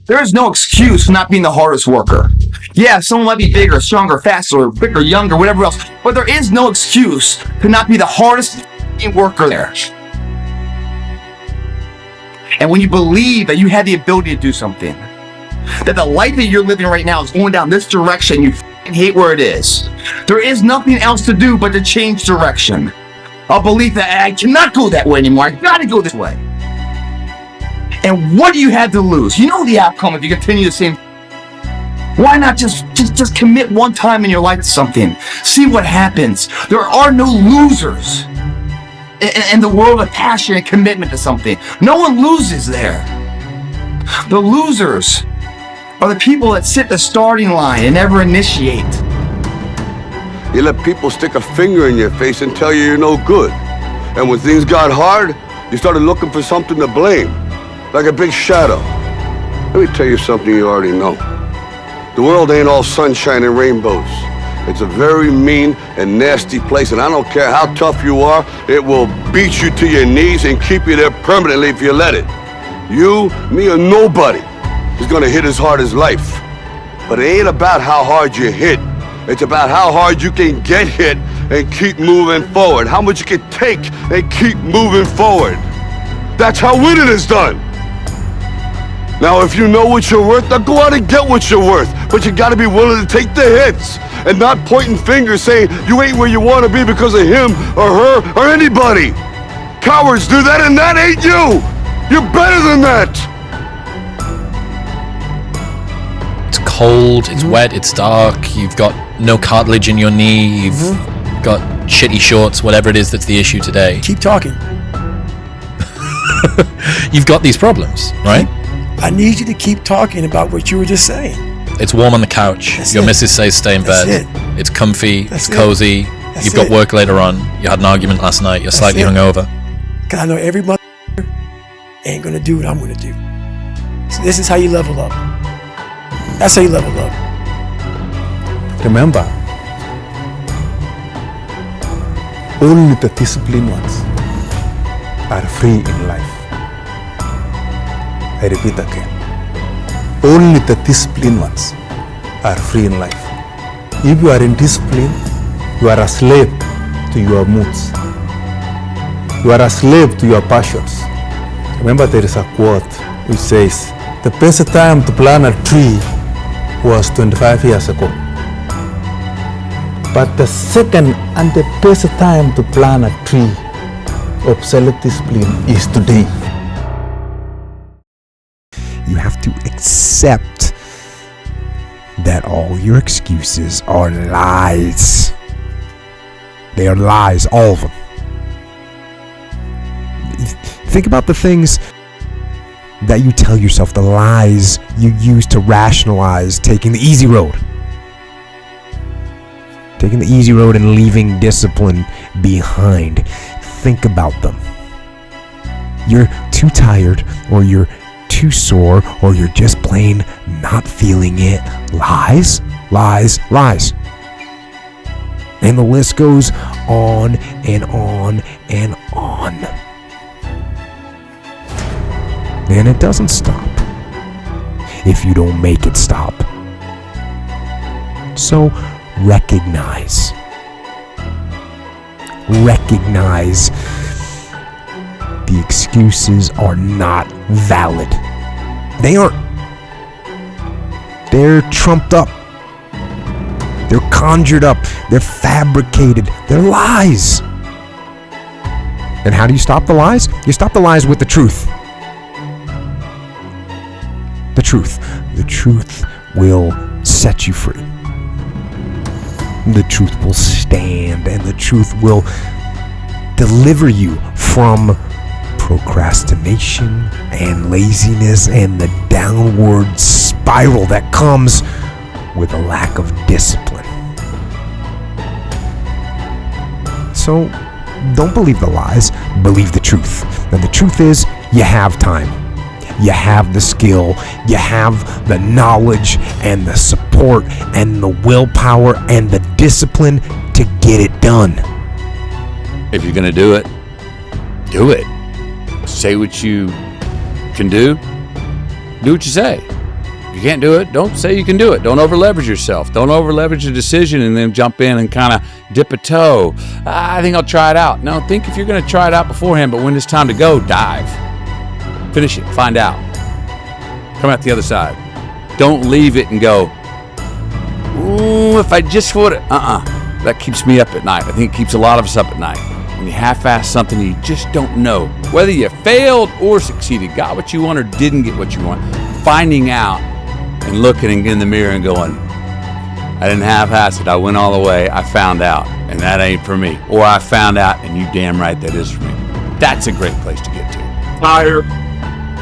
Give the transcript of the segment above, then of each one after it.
There is no excuse for not being the hardest worker. Yeah, someone might be bigger, stronger, faster, bigger, younger, whatever else, but there is no excuse to not be the hardest worker there. And when you believe that you have the ability to do something, that the life that you're living right now is going down this direction, you hate where it is, there is nothing else to do but to change direction. A belief that I cannot go that way anymore, I gotta go this way. And what do you have to lose? You know the outcome if you continue the same. Why not just commit one time in your life to something? See what happens. There are no losers in the world of passion and commitment to something. No one loses there. The losers are the people that sit the starting line and never initiate. You let people stick a finger in your face and tell you you're no good. And when things got hard, you started looking for something to blame. Like a big shadow. Let me tell you something you already know. The world ain't all sunshine and rainbows. It's a very mean and nasty place, and I don't care how tough you are, it will beat you to your knees and keep you there permanently if you let it. You, me, or nobody is gonna hit as hard as life. But it ain't about how hard you hit. It's about how hard you can get hit and keep moving forward. How much you can take and keep moving forward. That's how winning is done. Now, if you know what you're worth, now go out and get what you're worth. But you gotta be willing to take the hits and not pointing fingers saying you ain't where you wanna be because of him or her or anybody. Cowards do that, and that ain't you. You're better than that. It's cold, it's wet, it's dark, you've got no cartilage in your knee, you've got shitty shorts, whatever it is that's the issue today. Keep talking. You've got these problems, right? I need you to keep talking about what you were just saying. It's warm on the couch. That's Your it. missus says stay in That's bed. it. It's comfy. That's it's it. cozy. That's You've got it. work later on. You had an argument last night. You're That's slightly it. hungover. Because I know every mother ain't going to do what I'm going to do. So this is how you level up. That's how you level up. Remember, only the disciplined ones are free in life. I repeat again. Only the disciplined ones are free in life. If you are in discipline, you are a slave to your moods. You are a slave to your passions. Remember, there is a quote which says, the best time to plant a tree was 25 years ago. But the second and the best time to plant a tree of self-discipline is today. You have to accept that all your excuses are lies. They are lies, all of them. Think about the things that you tell yourself, the lies you use to rationalize taking the easy road. Taking the easy road and leaving discipline behind. Think about them. You're too tired, or you're too sore, or you're just plain not feeling it. Lies, lies, lies. And the list goes on and on and on. And it doesn't stop if you don't make it stop. So recognize the excuses are not valid. They aren't. They're trumped up. They're conjured up. They're fabricated. They're lies. And how do you stop the lies? You stop the lies with the truth. The truth. The truth will set you free. The truth will stand, and the truth will deliver you from procrastination and laziness and the downward spiral that comes with a lack of discipline. So don't believe the lies, believe the truth. And the truth is, you have time. You have the skill, you have the knowledge and the support and the willpower and the discipline to get it done. If you're gonna do it, say what you can do what you say. If you can't do it, don't say you can do it. Don't over leverage yourself. Don't over leverage a decision and then jump in and kind of dip a toe. I think I'll try it out. No, think if you're going to try it out beforehand, but when it's time to go, dive. Finish it. Find out. Come out the other side. Don't leave it and go, ooh, if I just would have. That keeps me up at night. I think it keeps a lot of us up at night. When you half-ass something, you just don't know whether you failed or succeeded, got what you want or didn't get what you want. Finding out and looking in the mirror and going, I didn't half-ass it. I went all the way. I found out, and that ain't for me. Or I found out, and you damn right that is for me. That's a great place to get to. Tired,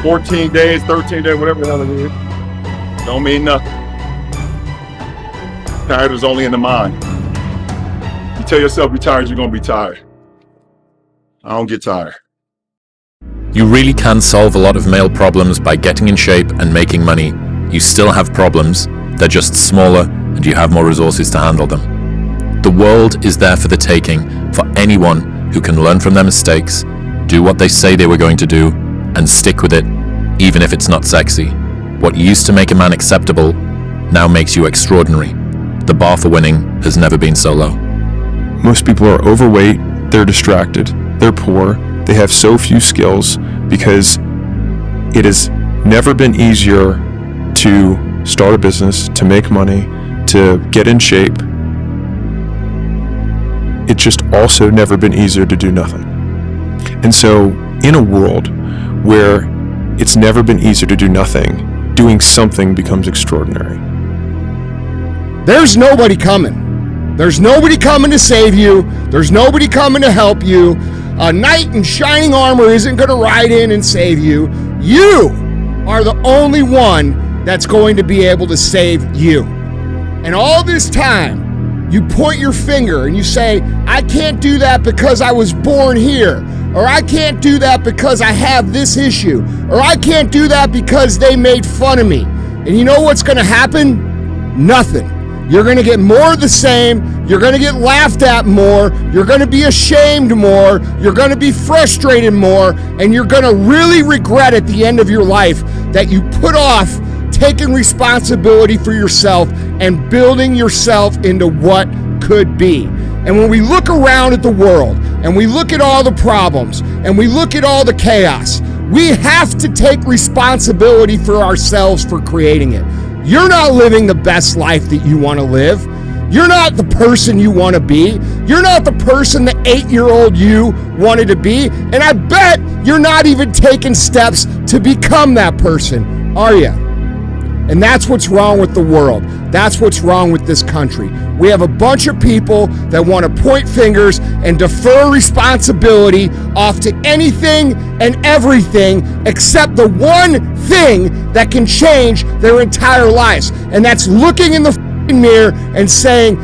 14 days, 13 days, whatever the hell it is, don't mean nothing. Tired is only in the mind. You tell yourself you're tired, you're going to be tired. I don't get tired. You really can solve a lot of male problems by getting in shape and making money. You still have problems, they're just smaller and you have more resources to handle them. The world is there for the taking for anyone who can learn from their mistakes, do what they say they were going to do, and stick with it, even if it's not sexy. What used to make a man acceptable now makes you extraordinary. The bar for winning has never been so low. Most people are overweight, they're distracted, they're poor, they have so few skills because it has never been easier to start a business, to make money, to get in shape. It's just also never been easier to do nothing. And so in a world where it's never been easier to do nothing, doing something becomes extraordinary. There's nobody coming. There's nobody coming to save you. There's nobody coming to help you. A knight in shining armor isn't going to ride in and save you. You are the only one that's going to be able to save you. And all this time, you point your finger and you say, I can't do that because I was born here. Or I can't do that because I have this issue. Or I can't do that because they made fun of me. And you know what's going to happen? Nothing. You're going to get more of the same. You're going to get laughed at more. You're going to be ashamed more. You're going to be frustrated more. And you're going to really regret at the end of your life that you put off taking responsibility for yourself and building yourself into what could be. And when we look around at the world and we look at all the problems and we look at all the chaos, we have to take responsibility for ourselves for creating it. You're not living the best life that you want to live. You're not the person you want to be. You're not the person the 8-year-old you wanted to be. And I bet you're not even taking steps to become that person, are you? And that's what's wrong with the world. That's what's wrong with this country. We have a bunch of people that want to point fingers and defer responsibility off to anything and everything except the one thing that can change their entire lives. And that's looking in the mirror and saying,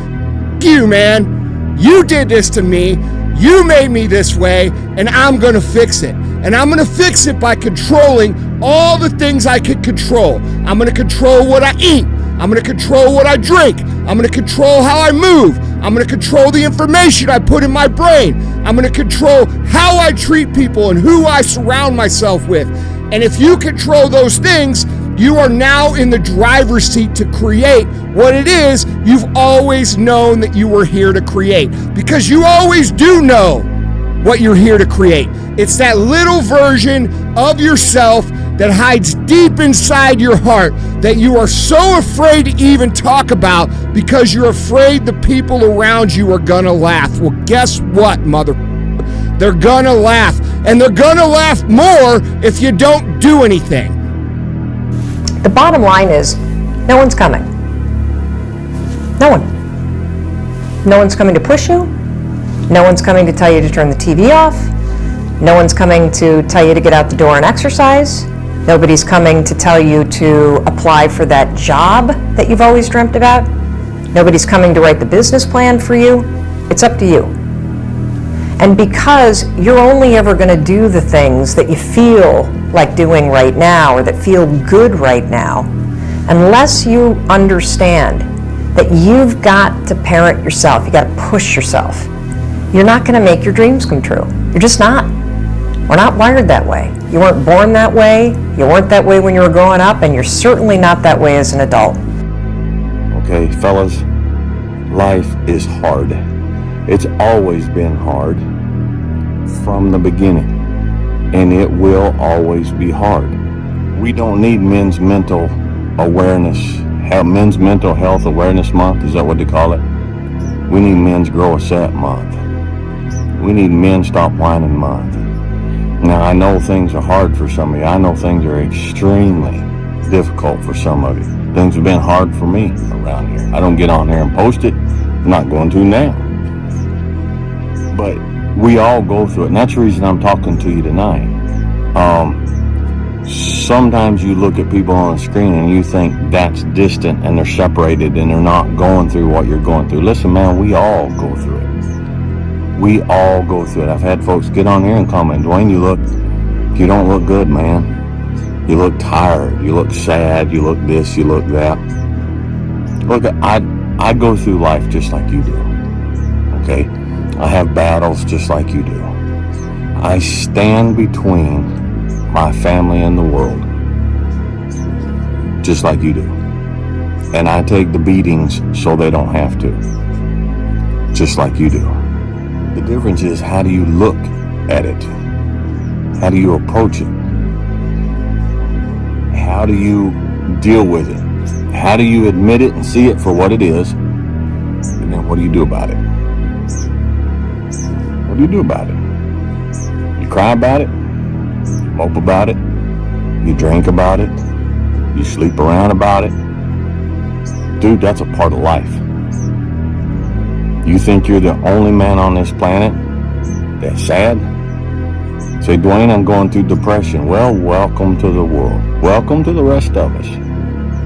you, man, you did this to me. You made me this way, and I'm going to fix it. And I'm going to fix it by controlling all the things I can control. I'm going to control what I eat. I'm going to control what I drink. I'm going to control how I move. I'm going to control the information I put in my brain. I'm going to control how I treat people and who I surround myself with. And if you control those things, you are now in the driver's seat to create what it is you've always known that you were here to create. Because you always do know what you're here to create. It's that little version of yourself that hides deep inside your heart that you are so afraid to even talk about because you're afraid the people around you are gonna laugh. Well, guess what, mother? They're gonna laugh, and they're gonna laugh more if you don't do anything. The bottom line is, no one's coming. No one. No one's coming to push you. No one's coming to tell you to turn the TV off. No one's coming to tell you to get out the door and exercise. Nobody's coming to tell you to apply for that job that you've always dreamt about. Nobody's coming to write the business plan for you. It's up to you. And because you're only ever going to do the things that you feel like doing right now or that feel good right now, unless you understand that you've got to parent yourself, you got to push yourself, you're not going to make your dreams come true. You're just not. We're not wired that way. You weren't born that way, you weren't that way when you were growing up, and you're certainly not that way as an adult. Okay, fellas, life is hard. It's always been hard from the beginning, and it will always be hard. We don't need men's mental awareness, men's mental health awareness month, is that what they call it? We need men's grow a set month. We need men stop whining month. Now, I know things are hard for some of you. I know things are extremely difficult for some of you. Things have been hard for me around here. I don't get on here and post it. I'm not going to now. But we all go through it, and that's the reason I'm talking to you tonight. Sometimes you look at people on the screen and you think that's distant and they're separated and they're not going through what you're going through. Listen, man, we all go through it. We all go through it. I've had folks get on here and comment, Dwayne, you don't look good, man. You look tired. You look sad. You look this. You look that. Look, I go through life just like you do. Okay? I have battles just like you do. I stand between my family and the world just like you do. And I take the beatings so they don't have to. Just like you do. The difference is, how do you look at it? How do you approach it? How do you deal with it? How do you admit it and see it for what it is? And then what do you do about it? What do you do about it? You cry about it? You mope about it? You drink about it? You sleep around about it? Dude, that's a part of life. You think you're the only man on this planet that's sad? Say, Dwayne, I'm going through depression. Well, welcome to the world. Welcome to the rest of us.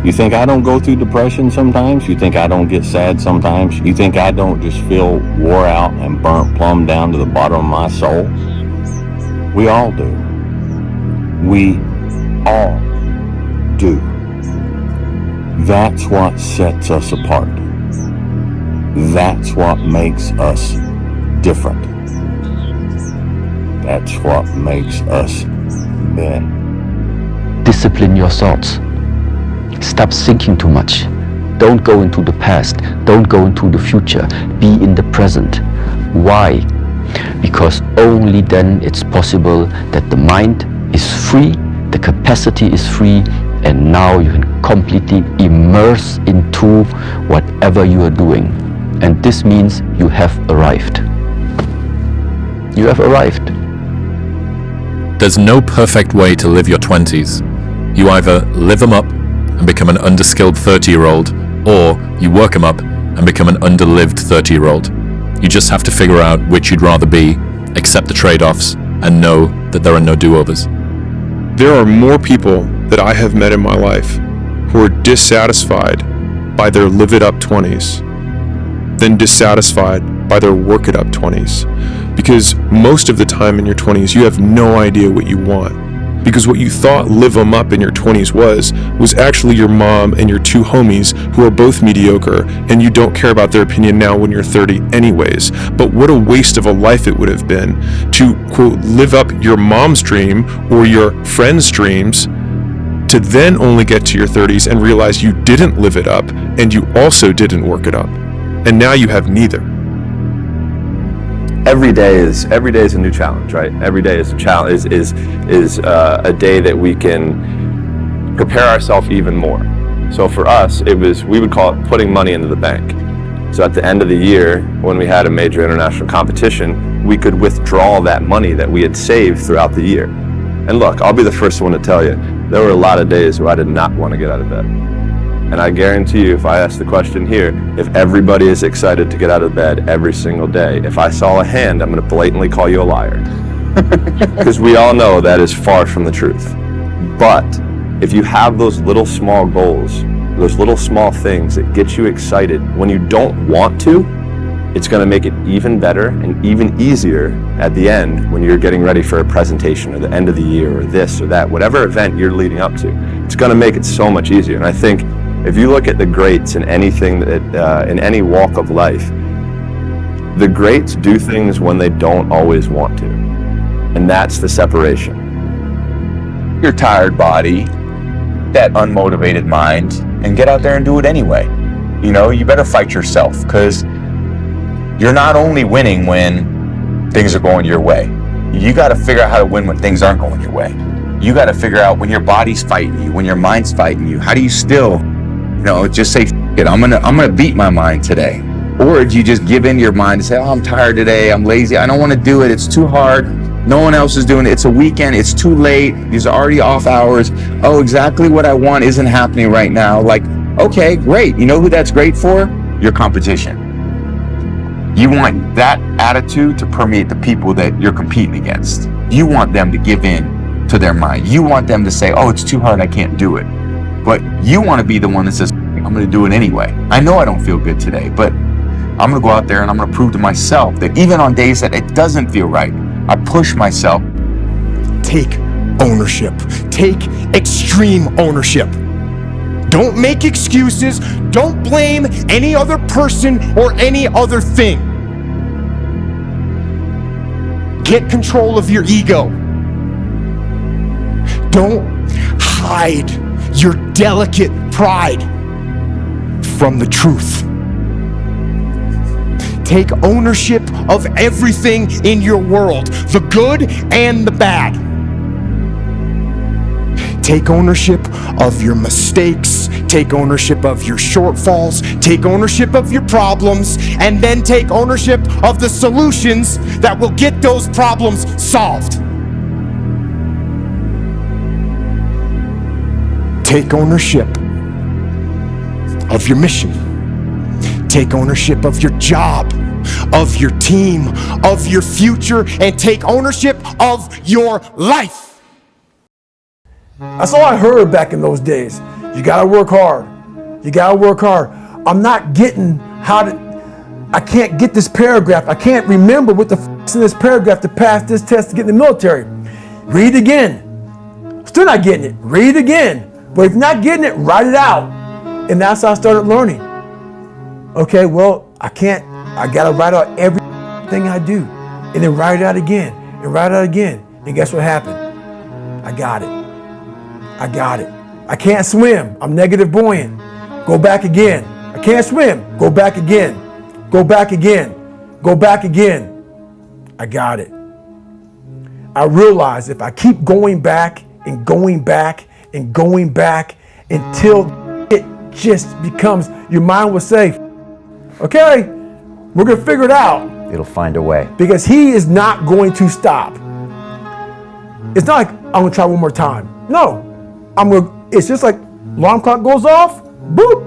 You think I don't go through depression sometimes? You think I don't get sad sometimes? You think I don't just feel wore out and burnt plumb down to the bottom of my soul? We all do. We all do. That's what sets us apart. That's what makes us different. That's what makes us men. Discipline your thoughts. Stop thinking too much. Don't go into the past. Don't go into the future. Be in the present. Why? Because only then it's possible that the mind is free, the capacity is free, and now you can completely immerse into whatever you are doing. And this means you have arrived. You have arrived. There's no perfect way to live your 20s. You either live them up and become an underskilled 30-year-old, or you work them up and become an underlived 30-year-old. You just have to figure out which you'd rather be, accept the trade-offs, and know that there are no do-overs. There are more people that I have met in my life who are dissatisfied by their live-it-up 20s than dissatisfied by their work-it-up 20s. Because most of the time in your 20s, you have no idea what you want. Because what you thought live 'em up in your 20s was actually your mom and your two homies who are both mediocre, and you don't care about their opinion now when you're 30 anyways. But what a waste of a life it would have been to, quote, live up your mom's dream or your friend's dreams, to then only get to your 30s and realize you didn't live it up and you also didn't work it up. And now you have neither. Every day is a new challenge, right? Every day is a challenge, is a day that we can prepare ourselves even more. So for us, we would call it putting money into the bank. So at the end of the year, when we had a major international competition, we could withdraw that money that we had saved throughout the year. And look, I'll be the first one to tell you, there were a lot of days where I did not want to get out of bed. And I guarantee you, if I ask the question here, if everybody is excited to get out of bed every single day, if I saw a hand, I'm going to blatantly call you a liar. Because we all know that is far from the truth. But if you have those little small goals, those little small things that get you excited when you don't want to, it's going to make it even better and even easier at the end when you're getting ready for a presentation or the end of the year or this or that, whatever event you're leading up to. It's going to make it so much easier. And I think if you look at the greats in anything that, in any walk of life, the greats do things when they don't always want to. And that's the separation. Your tired body, that unmotivated mind, and get out there and do it anyway. You know, you better fight yourself, because you're not only winning when things are going your way. You got to figure out how to win when things aren't going your way. You got to figure out when your body's fighting you, when your mind's fighting you. How do you still, just say, "F it, I'm gonna beat my mind today"? Or do you just give in to your mind and say, "Oh, I'm tired today. I'm lazy. I don't want to do it. It's too hard. No one else is doing it. It's a weekend. It's too late. These are already off hours. Oh, exactly what I want isn't happening right now." Like, okay, great. You know who that's great for? Your competition. You want that attitude to permeate the people that you're competing against. You want them to give in to their mind. You want them to say, "Oh, it's too hard. I can't do it." But you want to be the one that says, "I'm going to do it anyway. I know I don't feel good today, but I'm going to go out there and I'm going to prove to myself that even on days that it doesn't feel right, I push myself." Take ownership. Take extreme ownership. Don't make excuses. Don't blame any other person or any other thing. Get control of your ego. Don't hide your delicate pride from the truth. Take ownership of everything in your world, the good and the bad. Take ownership of your mistakes, take ownership of your shortfalls, take ownership of your problems, and then take ownership of the solutions that will get those problems solved. Take ownership of your mission. Take ownership of your job, of your team, of your future, and take ownership of your life. That's all I heard back in those days. You gotta work hard. You gotta work hard. I'm not getting I can't get this paragraph. I can't remember what the f***'s in this paragraph to pass this test to get in the military. Read it again. Still not getting it. Read it again. But if you're not getting it, write it out. And that's how I started learning. Okay, well, I gotta write out everything I do. And then write it out again. And write it out again. And guess what happened? I got it. I can't swim. I'm negative buoyant. Go back again. I can't swim. Go back again. Go back again. Go back again. I got it. I realize if I keep going back and going back and going back until it just becomes, your mind will say, "Okay, we're going to figure it out." It'll find a way. Because he is not going to stop. It's not like I'm going to try one more time. No. It's just like alarm clock goes off, boop,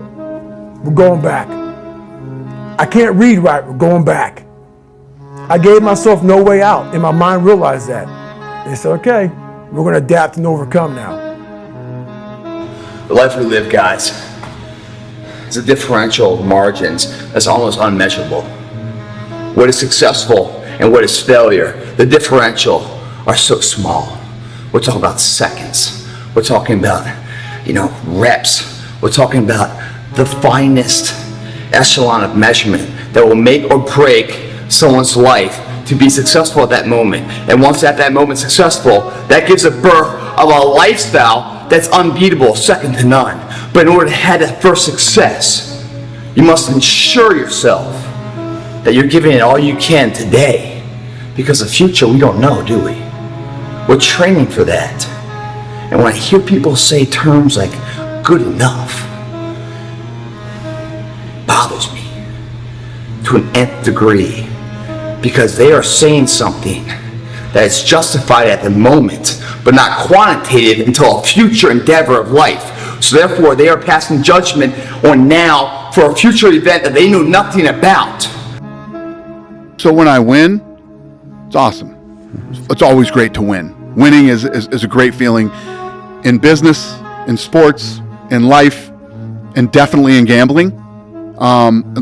we're going back. I can't read right, we're going back. I gave myself no way out, and my mind realized that. And said, okay, we're going to adapt and overcome now. The life we live, guys, is a differential of margins that's almost unmeasurable. What is successful and what is failure, the differential are so small. We're talking about seconds. We're talking about, reps. We're talking about the finest echelon of measurement that will make or break someone's life to be successful at that moment. And once at that moment successful, that gives a birth of a lifestyle that's unbeatable, second to none. But in order to have that first success, you must ensure yourself that you're giving it all you can today. Because the future, we don't know, do we? We're training for that. And when I hear people say terms like good enough, it bothers me to an nth degree, because they are saying something that is justified at the moment, but not quantitative until a future endeavor of life. So therefore, they are passing judgment on now for a future event that they knew nothing about. So when I win, it's awesome. It's always great to win. Winning is a great feeling in business, in sports, in life, and definitely in gambling.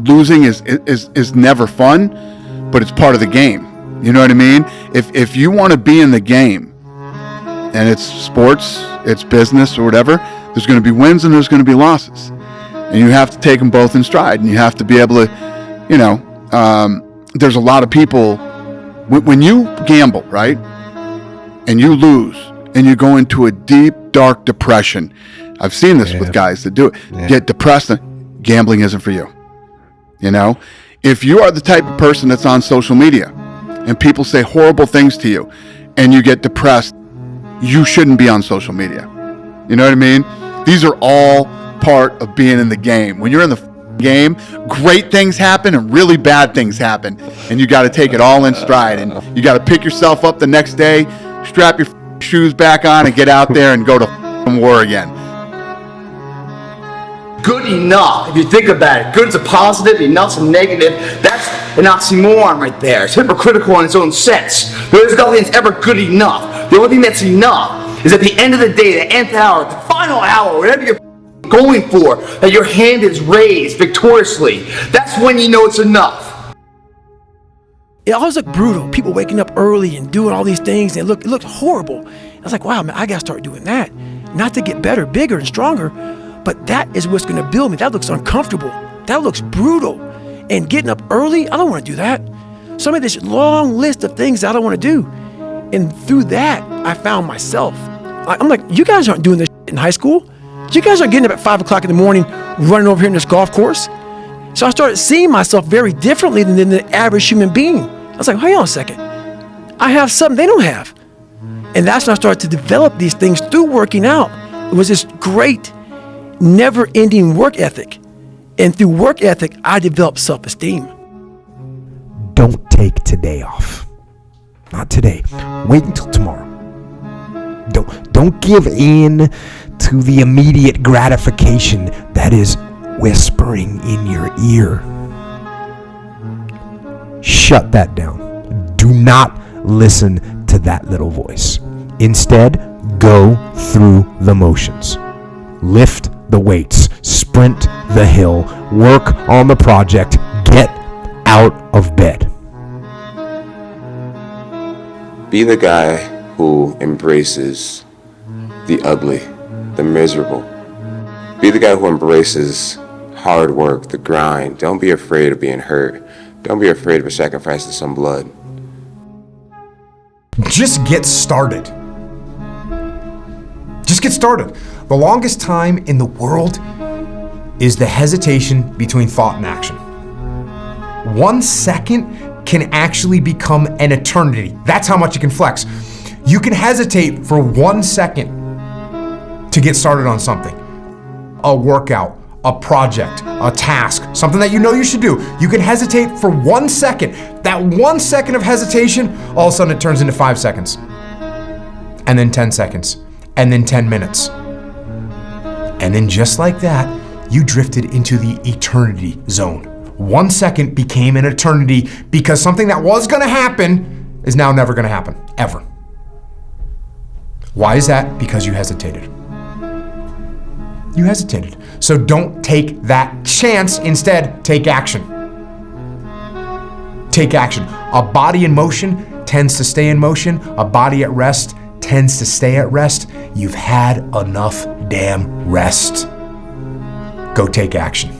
Losing is never fun, but it's part of the game. You know what I mean? If you want to be in the game, and it's sports, it's business, or whatever, there's going to be wins and there's going to be losses. And you have to take them both in stride, and you have to be able to, there's a lot of people, when you gamble, right? and you lose and you go into a deep, dark depression. I've seen this with guys that do it. Get depressed, and gambling isn't for you. You know, if you are the type of person that's on social media and people say horrible things to you and you get depressed, you shouldn't be on social media. You know what I mean? These are all part of being in the game. When you're in the game, great things happen and really bad things happen, and you got to take it all in stride, and you got to pick yourself up the next day, strap your shoes back on, and get out there and go to war again. Good enough, if you think about it. Good's a positive, enough's a negative. That's an oxymoron right there. It's hypocritical in its own sense. There's nothing that's ever good enough. The only thing that's enough is at the end of the day, the nth hour, the final hour, whatever you're going for, that your hand is raised victoriously. That's when you know it's enough. It always looked brutal. People waking up early and doing all these things, and it looked horrible. I was like, wow, man, I gotta start doing that. Not to get better, bigger, and stronger, but that is what's gonna build me. That looks uncomfortable. That looks brutal. And getting up early, I don't wanna do that. So I made this long list of things that I don't wanna do. And through that, I found myself. I'm like, you guys aren't doing this in high school. You guys aren't getting up at 5 o'clock in the morning, running over here in this golf course. So I started seeing myself very differently than the average human being. I was like, hang on a second. I have something they don't have. And that's when I started to develop these things through working out. It was this great, never-ending work ethic. And through work ethic, I developed self-esteem. Don't take today off. Not today. Wait until tomorrow. Don't give in to the immediate gratification that is whispering in your ear. Shut that down. Do not listen to that little voice. Instead, go through the motions. Lift the weights, sprint the hill, work on the project, get out of bed. Be the guy who embraces the ugly, the miserable. Be the guy who embraces hard work, the grind. Don't be afraid of being hurt. Don't be afraid of a sacrifice of some blood. Just get started. Just get started. The longest time in the world is the hesitation between thought and action. 1 second can actually become an eternity. That's how much you can flex. You can hesitate for 1 second to get started on something. A workout, a project, a task, something that you know you should do. You can hesitate for 1 second. That 1 second of hesitation, all of a sudden it turns into 5 seconds. And then 10 seconds. And then 10 minutes. And then just like that, you drifted into the eternity zone. 1 second became an eternity because something that was gonna happen is now never gonna happen, ever. Why is that? Because you hesitated. You hesitated. So don't take that chance. Instead, take action. Take action. A body in motion tends to stay in motion. A body at rest tends to stay at rest. You've had enough damn rest. Go take action.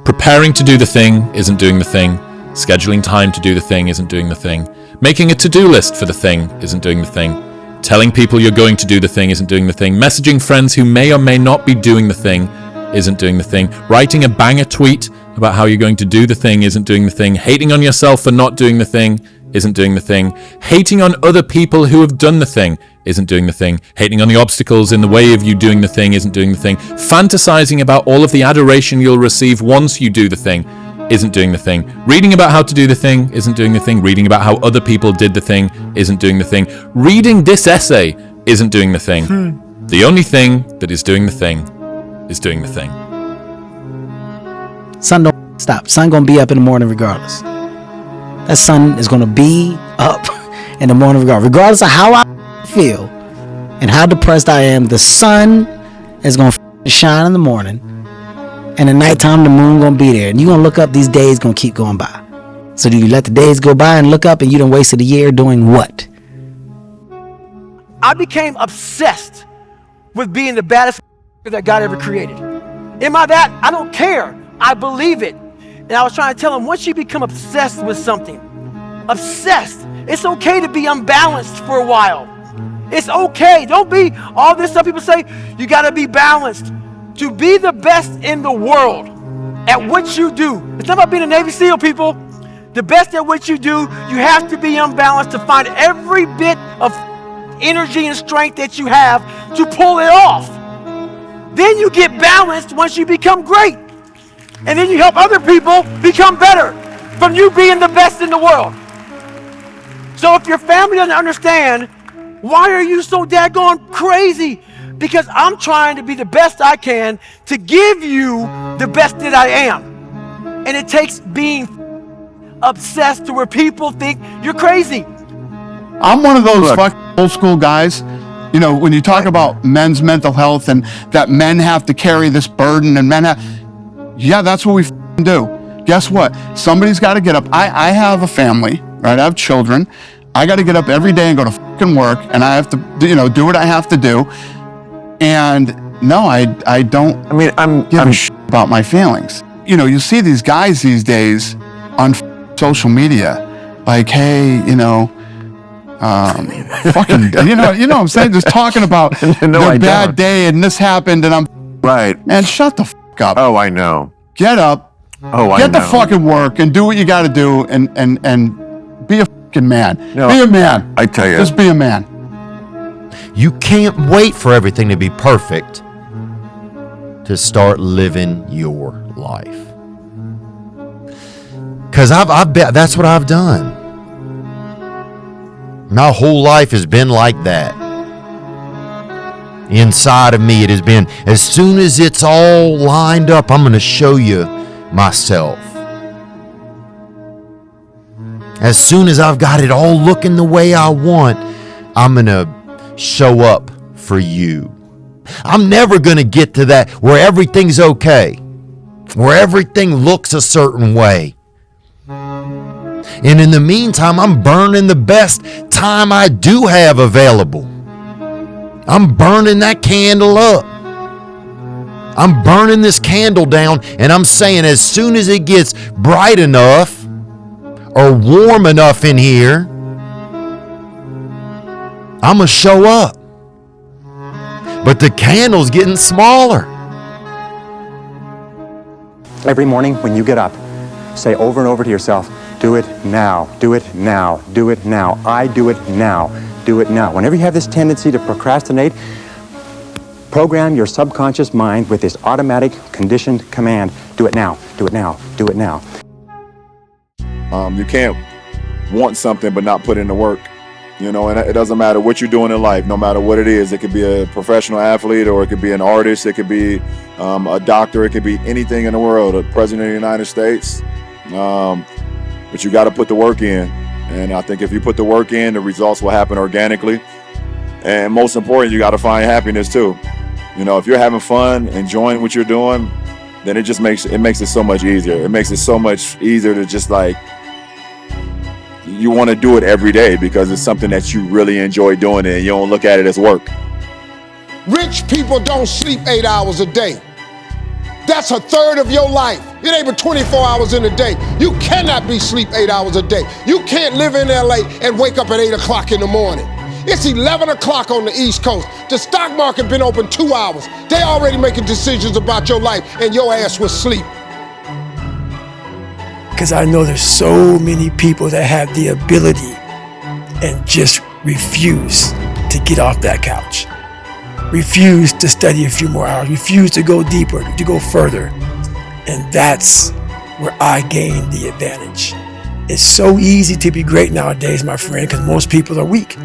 Preparing to do the thing isn't doing the thing. Scheduling time to do the thing isn't doing the thing. Making a to-do list for the thing isn't doing the thing. Telling people you're going to do the thing isn't doing the thing. Messaging friends who may or may not be doing the thing isn't doing the thing. Writing a banger tweet about how you're going to do the thing isn't doing the thing. Hating on yourself for not doing the thing isn't doing the thing. Hating on other people who have done the thing isn't doing the thing. Hating on the obstacles in the way of you doing the thing isn't doing the thing. Fantasizing about all of the adoration you'll receive once you do the thing isn't doing the thing. Reading about how to do the thing isn't doing the thing. Reading about how other people did the thing isn't doing the thing. Reading this essay isn't doing the thing. The only thing that is doing the thing is doing the thing. Sun don't stop. Sun gonna be up in the morning regardless. That sun is gonna be up in the morning regardless of how I feel and how depressed I am. The sun is gonna shine in the morning. And at nighttime, the moon gonna be there. And you're gonna look up, these days gonna keep going by. So do you let the days go by and look up and you done wasted a year doing what? I became obsessed with being the baddest that God ever created. Am I that? I don't care. I believe it. And I was trying to tell him, once you become obsessed with something, obsessed, It's okay to be unbalanced for a while. It's okay. Don't be all this stuff people say. You got to be balanced. To be the best in the world at what you do. It's not about being a Navy SEAL, people. The best at what you do, you have to be unbalanced to find every bit of energy and strength that you have to pull it off. Then you get balanced once you become great. And then you help other people become better from you being the best in the world. So if your family doesn't understand, why are you so daggone crazy? Because I'm trying to be the best I can to give you the best that I am. And it takes being obsessed to where people think you're crazy. I'm one of those old school guys. You know, when you talk about men's mental health and that men have to carry this burden and men have, yeah, that's what we do. Guess what? Somebody's got to get up. I have a family, right? I have children. I got to get up every day and go to fucking work, and I have to, do what I have to do. And no, I don't. I mean, I'm giving shit about my feelings. You know, you see these guys these days on social media, like, hey, fucking, you know what I'm saying? Just talking about their bad day and this happened, and I'm right. Man, shut the fuck up. Oh, I know. Get up. Oh, I know. Get the fucking work and do what you got to do, and be a fucking man. No, be a man. I tell you, just be a man. You can't wait for everything to be perfect to start living your life. Because I've been, that's what I've done. My whole life has been like that. Inside of me, it has been, as soon as it's all lined up, I'm going to show you myself. As soon as I've got it all looking the way I want, I'm going to show up for you. I'm never going to get to that where everything's okay, where everything looks a certain way. And in the meantime, I'm burning the best time I do have available. I'm burning that candle up. I'm burning this candle down, and I'm saying as soon as it gets bright enough or warm enough in here, I'm going to show up. But the candle's getting smaller. Every morning when you get up, say over and over to yourself, do it now, do it now, do it now. I do it now, do it now. Whenever you have this tendency to procrastinate, program your subconscious mind with this automatic conditioned command, do it now, do it now, do it now. You can't want something but not put in the work. And it doesn't matter what you're doing in life, no matter what it is. It could be a professional athlete, or it could be an artist, it could be a doctor, it could be anything in the world, a president of the United States. But you got to put the work in. And I think if you put the work in, the results will happen organically. And most important, you got to find happiness too. If you're having fun, enjoying what you're doing, then it makes it so much easier. It makes it so much easier to just you want to do it every day because it's something that you really enjoy doing, and you don't look at it as work. Rich people don't sleep 8 hours a day. That's a third of your life. It ain't but 24 hours in a day. You cannot be sleep 8 hours a day. You can't live in LA and wake up at 8 o'clock in the morning. It's 11 o'clock on the East Coast. The stock market been open 2 hours. They already making decisions about your life, and your ass was asleep. Because I know there's so many people that have the ability and just refuse to get off that couch. Refuse to study a few more hours. Refuse to go deeper, to go further. And that's where I gain the advantage. It's so easy to be great nowadays, my friend, because most people are weak.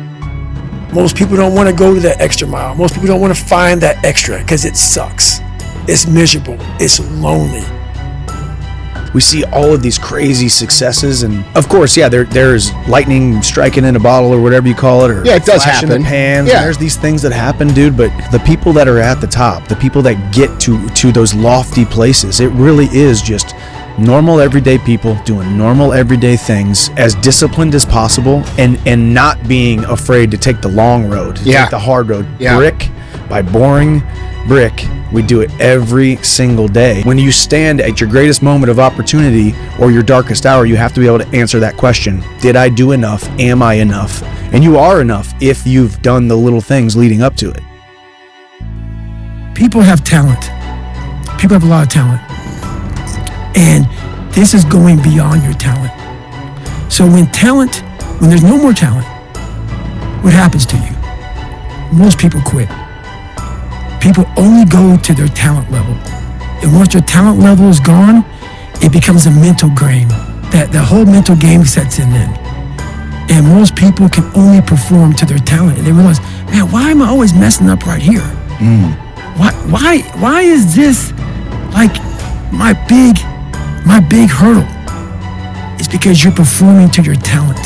Most people don't want to go to that extra mile. Most people don't want to find that extra because it sucks. It's miserable. It's lonely. We see all of these crazy successes, and of course, yeah, there's lightning striking in a bottle or whatever you call it, or yeah, it does flash in happen. the pans. Yeah. And there's these things that happen, dude. But the people that are at the top, the people that get to those lofty places, it really is just normal everyday people doing normal everyday things, as disciplined as possible, and not being afraid to take the long road, to take the hard road, brick by boring brick, We do it every single day. When you stand at your greatest moment of opportunity or your darkest hour, you have to be able to answer that question. Did I do enough? Am I enough? And you are enough if you've done the little things leading up to it. People have talent. People have a lot of talent. And this is going beyond your talent. So when there's no more talent, what happens to you? Most people quit. People only go to their talent level. And once your talent level is gone, it becomes a mental game. The whole mental game sets in then. And most people can only perform to their talent. And they realize, man, why am I always messing up right here? Why is this like my big hurdle? It's because you're performing to your talent.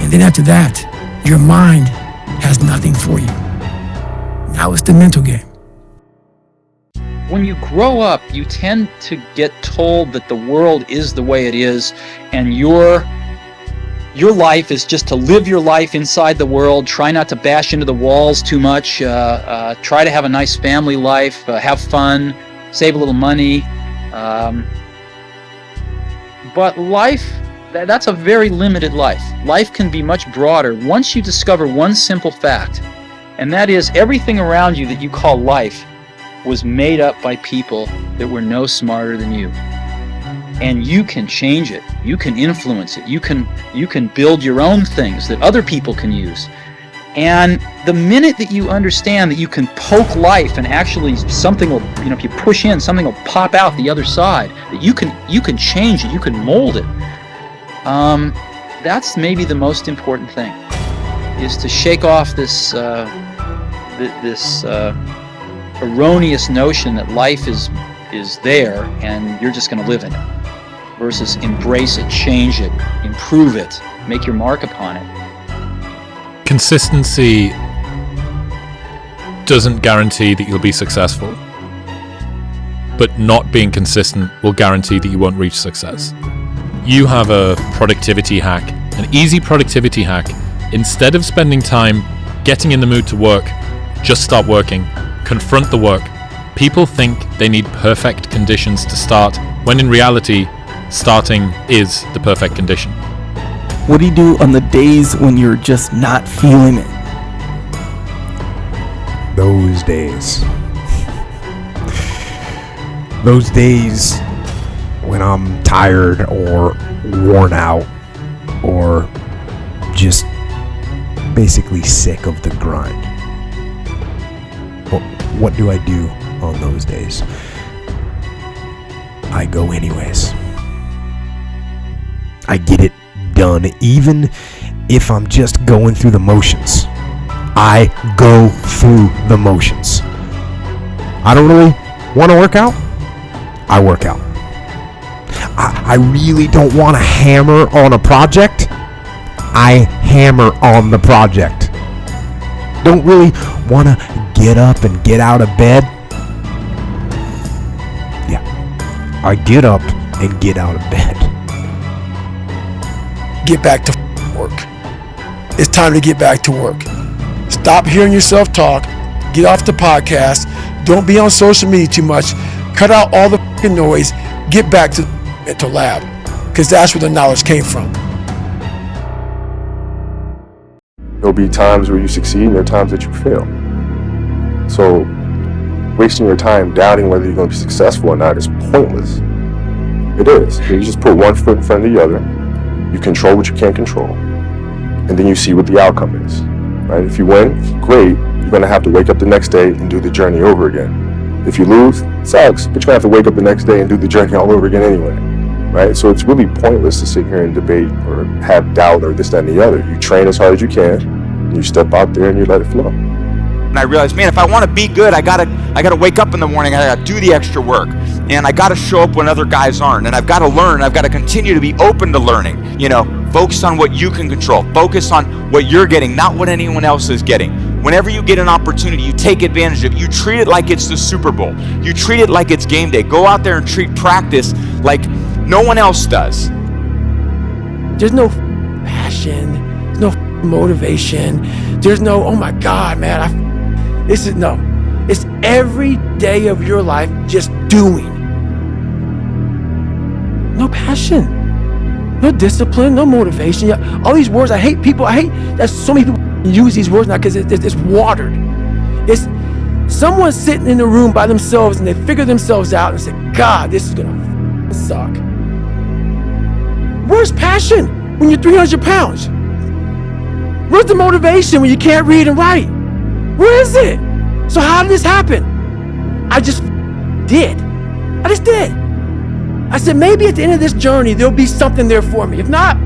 And then after that, your mind has nothing for you. Now it's the mental game. When you grow up, you tend to get told that the world is the way it is, and your life is just to live your life inside the world, try not to bash into the walls too much, try to have a nice family life, have fun, save a little money. But life, that's a very limited life. Life can be much broader once you discover one simple fact, and that is everything around you that you call life was made up by people that were no smarter than you. And you can change it. You can influence it. You can build your own things that other people can use. And the minute that you understand that you can poke life and actually something will, if you push in, something will pop out the other side, that you can change it, you can mold it. That's maybe the most important thing, is to shake off this erroneous notion that life is there and you're just going to live in it, versus embrace it, change it, improve it, make your mark upon it. Consistency doesn't guarantee that you'll be successful, but not being consistent will guarantee that you won't reach success. You have a productivity hack, an easy productivity hack. Instead of spending time getting in the mood to work, just start working. Confront the work. People think they need perfect conditions to start, when in reality, starting is the perfect condition. What do you do on the days when you're just not feeling it? Those days. Those days when I'm tired or worn out or just basically sick of the grind. What do I do on those days? I go anyways. I get it done, even if I'm just going through the motions. I go through the motions. I don't really want to work out. I work out. I really don't want to hammer on a project. I hammer on the project. Don't really want to get up and get out of bed. Yeah, I get up and get out of bed. Get back to work. It's time to get back to work. Stop hearing yourself talk. Get off the podcast. Don't be on social media too much. Cut out all the noise. Get back to the mental lab, because that's where the knowledge came from. There'll be times where you succeed and there are times that you fail. So wasting your time doubting whether you're going to be successful or not is pointless. It is. You just put one foot in front of the other. You control what you can't control. And then you see what the outcome is. Right? If you win, great. You're going to have to wake up the next day and do the journey over again. If you lose, it sucks, but you're going to have to wake up the next day and do the journey all over again anyway. Right? So it's really pointless to sit here and debate or have doubt or this, that, and the other. You train as hard as you can, and you step out there and you let it flow. And I realized, man, if I want to be good, I gotta wake up in the morning, I gotta do the extra work, and I gotta show up when other guys aren't, and I've got to learn, I've got to continue to be open to learning. Focus on what you can control. Focus on what you're getting, not what anyone else is getting. Whenever you get an opportunity, you take advantage of it. You treat it like it's the Super Bowl. You treat it like it's game day. Go out there and treat practice like no one else does. There's no passion. There's no motivation. There's no, oh my God, man, no. It's every day of your life just doing. No passion, no discipline, no motivation. All these words, I hate people. I hate that so many people use these words now because it's watered. It's someone sitting in the room by themselves and they figure themselves out and say, God, this is gonna suck. Where's passion when you're 300 pounds? Where's the motivation when you can't read and write? Where is it? So how did this happen? I just did. I just did. I said, maybe at the end of this journey, there'll be something there for me. If not,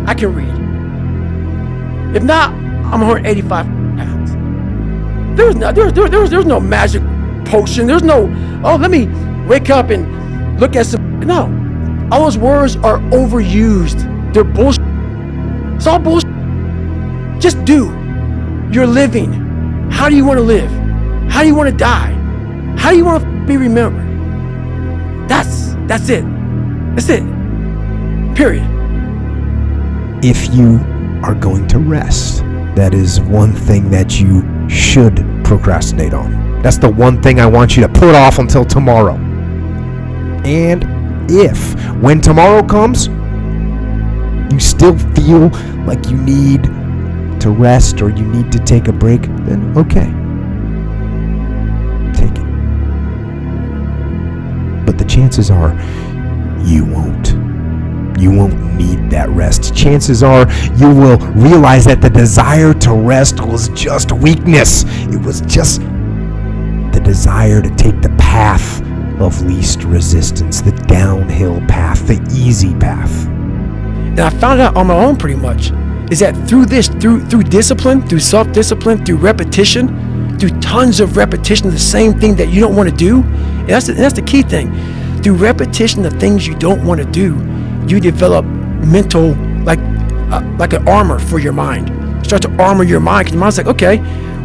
I can read. If not, I'm 185 pounds. There's no magic potion. There's no, oh, let me wake up and look at some, no. All those words are overused. They're bullshit. It's all bullshit. Just do. You're living. How do you want to live? How do you want to die? How do you want to be remembered? That's it. That's it. Period. If you are going to rest, that is one thing that you should procrastinate on. That's the one thing I want you to put off until tomorrow. And if, when tomorrow comes, you still feel like you need to rest or you need to take a break, then okay. Take it. But the chances are you won't. You won't need that rest. Chances are you will realize that the desire to rest was just weakness. It was just the desire to take the path of least resistance, the downhill path, the easy path. And I found out on my own pretty much, is that through discipline, through self-discipline, through repetition, through tons of repetition of the same thing that you don't want to do, and that's the key thing. Through repetition of things you don't want to do, you develop mental, like an armor for your mind. You start to armor your mind, because your mind's like, okay,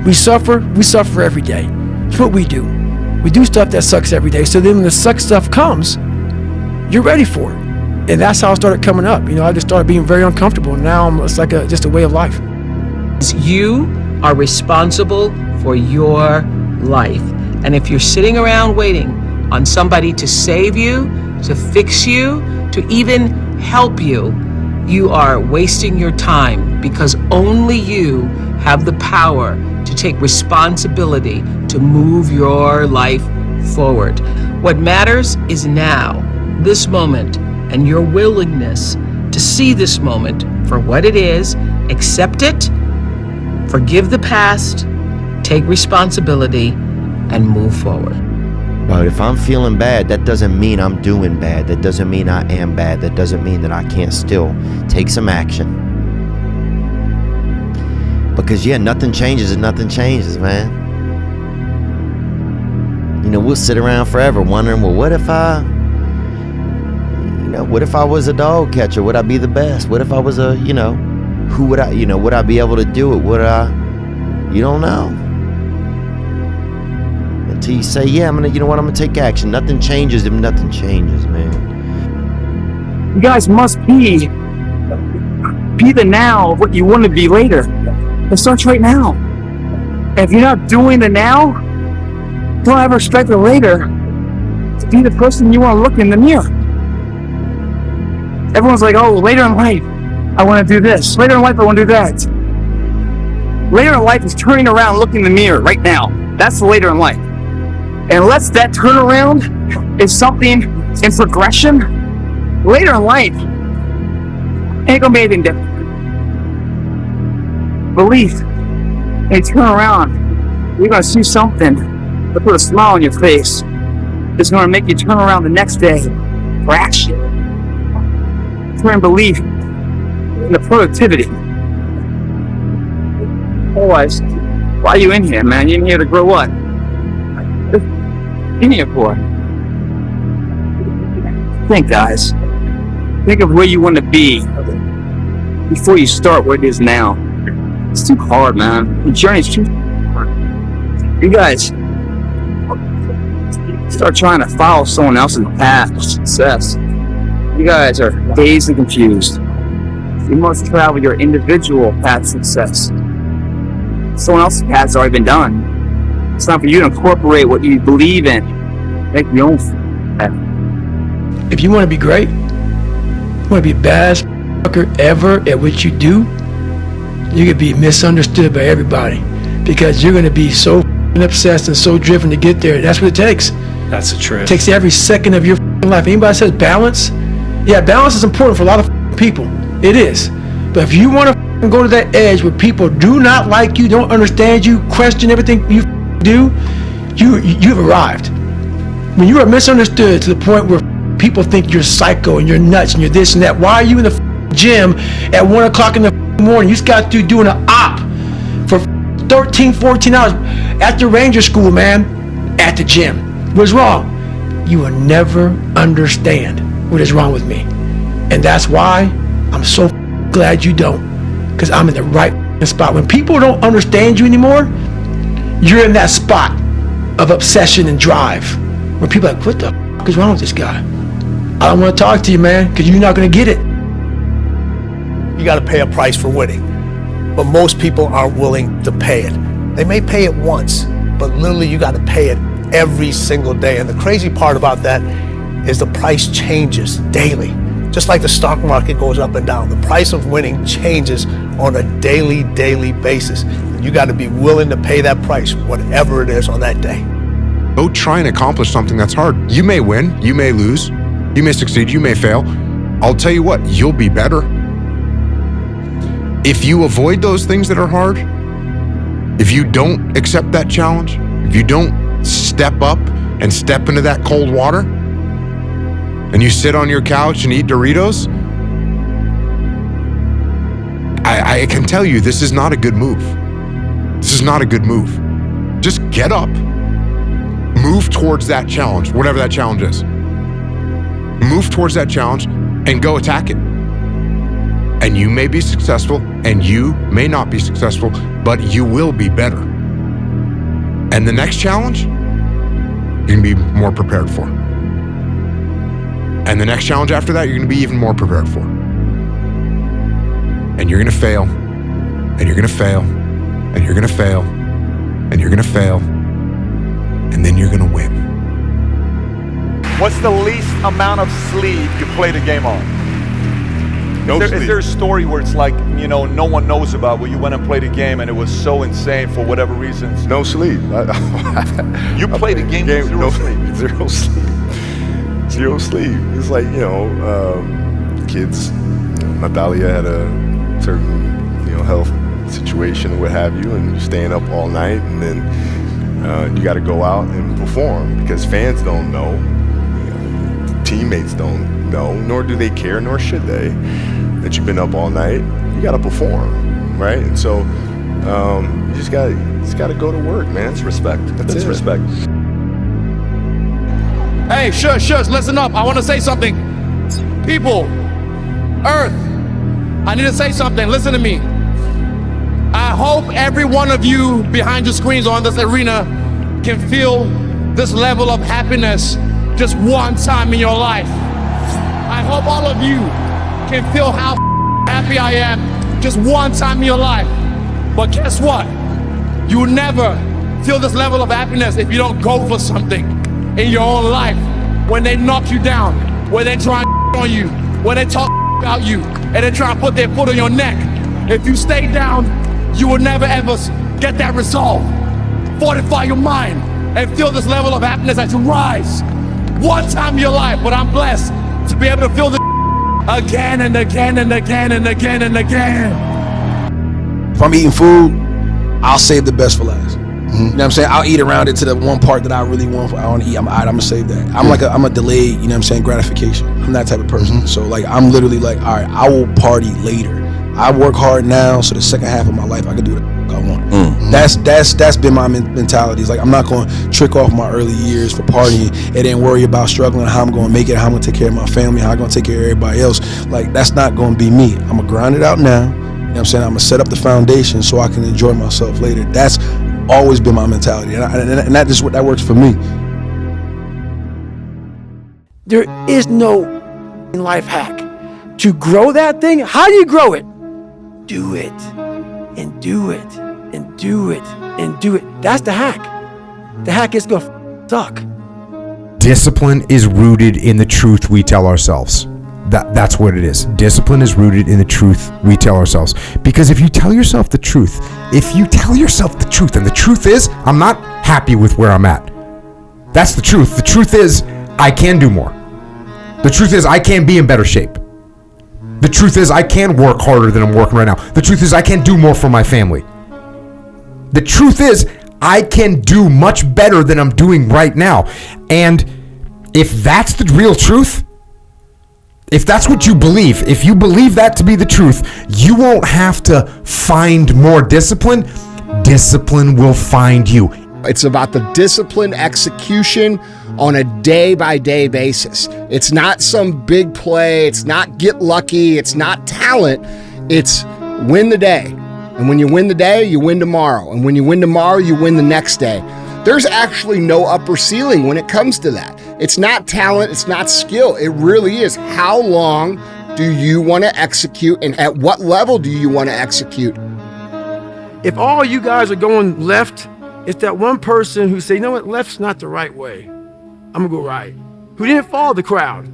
we suffer every day. That's what we do. We do stuff that sucks every day. So then when the suck stuff comes, you're ready for it. And that's how it started coming up. I just started being very uncomfortable. And now it's like just a way of life. You are responsible for your life. And if you're sitting around waiting on somebody to save you, to fix you, to even help you, you are wasting your time, because only you have the power to take responsibility to move your life forward. What matters is now, this moment, and your willingness to see this moment for what it is, accept it, forgive the past, take responsibility, and move forward. But if I'm feeling bad, that doesn't mean I'm doing bad. That doesn't mean I am bad. That doesn't mean that I can't still take some action. Because nothing changes and nothing changes, man. We'll sit around forever wondering, well, what if I was a dog catcher? Would I be the best? What if I was who would I, would I be able to do it? You don't know. Until you say, yeah, I'm gonna take action. Nothing changes if nothing changes, man. You guys must be the now of what you want to be later. It starts right now. And if you're not doing the now, don't ever expect the later to be the person you want to look in the mirror. Everyone's like, oh, later in life, I want to do this. Later in life, I want to do that. Later in life is turning around, looking in the mirror right now. That's the later in life. And unless that turnaround is something in progression, later in life ain't gonna be anything different. Belief, and you turn around, you're gonna see something that put a smile on your face. It's gonna make you turn around the next day for action. Turn belief into productivity. Otherwise, why are you in here, man? You're in here to grow what? In here for? Think, guys. Think of where you want to be before you start where it is now. It's too hard, man. The journey's too hard. You guys start trying to follow someone else's path of success. You guys are dazed and confused. You must travel your individual path of success. Someone else's path's already been done. It's time for you to incorporate what you believe in. Make your own path. If you want to be great, you want to be the best fucker ever at what you do, you're going to be misunderstood by everybody because you're going to be so obsessed and so driven to get there. That's what it takes. That's the truth. It takes every second of your life. Anybody says balance? Yeah, balance is important for a lot of people. It is. But if you want to go to that edge where people do not like you, don't understand you, question everything you do, you've arrived. When you are misunderstood to the point where people think you're psycho and you're nuts and you're this and that, why are you in the gym at 1 o'clock in the morning? You just got through doing an op for 13, 14 hours at the Ranger School, man, at the gym. What's wrong? You will never understand what is wrong with me. And that's why I'm so glad you don't, because I'm in the right spot. When people don't understand you anymore, you're in that spot of obsession and drive. When people are like, what the is wrong with this guy? I don't want to talk to you, man, because you're not going to get it. You got to pay a price for winning, but most people aren't willing to pay it. They may pay it once, but literally you got to pay it every single day. And the crazy part about that is the price changes daily. Just like the stock market goes up and down, the price of winning changes on a daily basis. And you got to be willing to pay that price, whatever it is on that day. Go try and accomplish something that's hard. You may win, you may lose, you may succeed, you may fail. I'll tell you what, you'll be better. If you avoid those things that are hard, if you don't accept that challenge, if you don't step up and step into that cold water, and you sit on your couch and eat Doritos, I can tell you this is not a good move. This is not a good move. Just get up, move towards that challenge, whatever that challenge is. Move towards that challenge and go attack it. And you may be successful and you may not be successful, but you will be better. And the next challenge, you're gonna be more prepared for. And the next challenge after that, you're gonna be even more prepared for. And you're gonna fail, and you're gonna fail, and you're gonna fail, and you're gonna fail, and then you're gonna win. What's the least amount of sleep you played a game on? Is there a story where it's like, no one knows about, where you went and played a game and it was so insane for whatever reasons? No sleep. You played a game with zero sleep. Zero sleep. Zero sleep. It's like, kids, Natalia had a certain, health situation or what have you, and you're staying up all night, and then you got to go out and perform because fans don't know, teammates don't know, nor do they care, nor should they, that you've been up all night. You got to perform, right? And so you just got to go to work, man. It's respect. That's respect. Hey, shush, listen up. I want to say something. People, Earth, I need to say something. Listen to me. I hope every one of you behind your screens or in this arena can feel this level of happiness just one time in your life. I hope all of you can feel how happy I am just one time in your life. But guess what? You will never feel this level of happiness if you don't go for something in your own life. When they knock you down, when they try on you, when they talk about you, and they try to put their foot on your neck. If you stay down, you will never ever get that resolve. Fortify your mind and feel this level of happiness as you rise. One time in your life, but I'm blessed to be able to feel this again and again and again and again and again. If I'm eating food, I'll save the best for last. You know what I'm saying? I'll eat around it to the one part that I really want to eat. I'm gonna save that. I'm a delayed, you know what I'm saying, gratification. I'm that type of person. So like, I'm literally like, all right, I will party later. I work hard now, so the second half of my life I can do what I want. That's been my mentality. It's like, I'm not going to trick off my early years for partying and then worry about struggling, how I'm going to make it, how I'm going to take care of my family, how I'm going to take care of everybody else. Like, that's not going to be me. I'm going to grind it out now. You know what I'm saying? I'm going to set up the foundation so I can enjoy myself later. That's always been my mentality, and that is what that works for me. There is no life hack. To grow that thing, how do you grow it? Do it, and do it, and do it, and do it. That's the hack. the heck is gonna suck. Discipline is rooted in the truth we tell ourselves. That's what it is. Discipline is rooted in the truth we tell ourselves. Because if you tell yourself the truth, and the truth is, I'm not happy with where I'm at. That's the truth. The truth is, I can do more. The truth is, I can be in better shape. The truth is, I can work harder than I'm working right now. The truth is, I can do more for my family. The truth is, I can do much better than I'm doing right now. And if that's the real truth, if that's what you believe, if you believe that to be the truth, you won't have to find more discipline. Discipline will find you. It's about the disciplined execution on a day-by-day basis. It's not some big play. It's not get lucky. It's not talent. It's win the day. And when you win the day, you win tomorrow. And when you win tomorrow, you win the next day. There's actually no upper ceiling when it comes to that. It's not talent, it's not skill. It really is. How long do you want to execute, and at what level do you want to execute? If all you guys are going left, it's that one person who say, you know what, left's not the right way. I'm gonna go right. Who didn't follow the crowd.